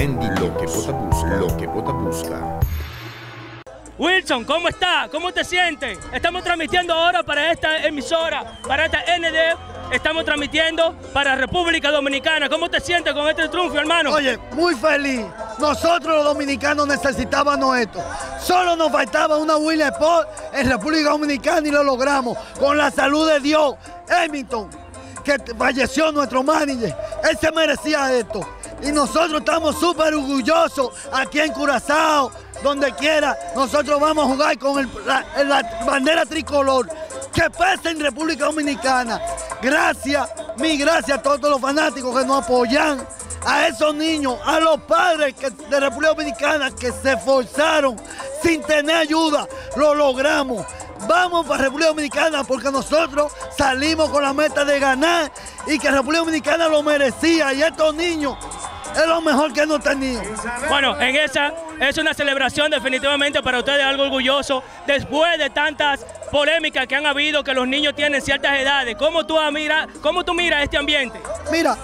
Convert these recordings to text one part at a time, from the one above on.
Endy, lo que Pota busca. Wilson, ¿cómo está? ¿Cómo te sientes? Estamos transmitiendo ahora para esta emisora, para esta ND. Estamos transmitiendo para República Dominicana. ¿Cómo te sientes con este triunfo, hermano? Oye, muy feliz. Nosotros los dominicanos necesitábamos esto. Solo nos faltaba una William Sport en República Dominicana y lo logramos. Con la salud de Dios. Hamilton, que falleció nuestro manager, él se merecía esto. Y nosotros estamos súper orgullosos aquí en Curazao, donde quiera. Nosotros vamos a jugar con la bandera tricolor que pesa en República Dominicana. Gracias, mil gracias a todos los fanáticos que nos apoyan, a esos niños, a los padres de República Dominicana que se esforzaron sin tener ayuda. Lo logramos. Vamos para República Dominicana porque nosotros salimos con la meta de ganar y que República Dominicana lo merecía, y estos niños es lo mejor que hemos tenido. Bueno, en esa es una celebración definitivamente para ustedes, algo orgulloso, después de tantas polémicas que han habido, que los niños tienen ciertas edades. ¿Cómo tú miras este ambiente? Mira,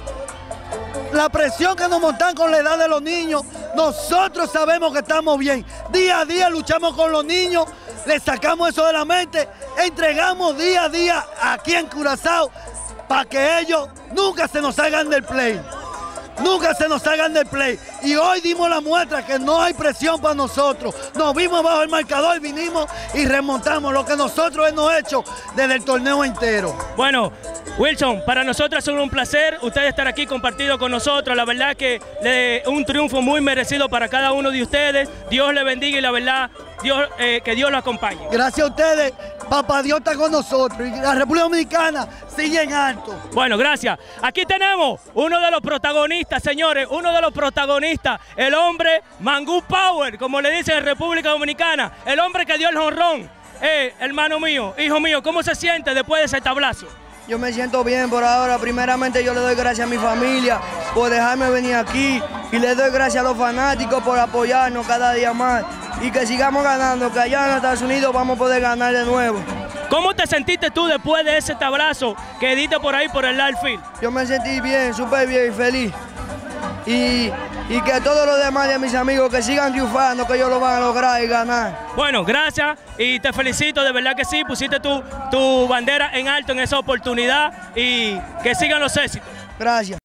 la presión que nos montan con la edad de los niños, nosotros sabemos que estamos bien. Día a día luchamos con los niños, les sacamos eso de la mente, entregamos día a día aquí en Curazao para que ellos nunca se nos salgan del play. Nunca se nos salgan del play. Y hoy dimos la muestra que no hay presión para nosotros. Nos vimos bajo el marcador, vinimos y remontamos lo que nosotros hemos hecho desde el torneo entero. Bueno, Wilson, para nosotros es un placer ustedes estar aquí compartido con nosotros. La verdad que un triunfo muy merecido para cada uno de ustedes. Dios le bendiga y la verdad, que Dios lo acompañe. Gracias a ustedes. Papá Dios está con nosotros y la República Dominicana sigue en alto. Bueno, gracias. Aquí tenemos uno de los protagonistas, señores, uno de los protagonistas, el hombre Mangú Power, como le dicen en República Dominicana, el hombre que dio el jonrón. Hermano mío, hijo mío, ¿cómo se siente después de ese tablazo? Yo me siento bien por ahora. Primeramente yo le doy gracias a mi familia por dejarme venir aquí y le doy gracias a los fanáticos por apoyarnos cada día más y que sigamos ganando, que allá en Estados Unidos vamos a poder ganar de nuevo. ¿Cómo te sentiste tú después de ese tablazo que diste por ahí por el outfield? Yo me sentí bien, súper bien y feliz. Y que todos los demás de mis amigos que sigan triunfando, que ellos lo van a lograr y ganar. Bueno, gracias y te felicito, de verdad que sí, pusiste tu bandera en alto en esa oportunidad y que sigan los éxitos. Gracias.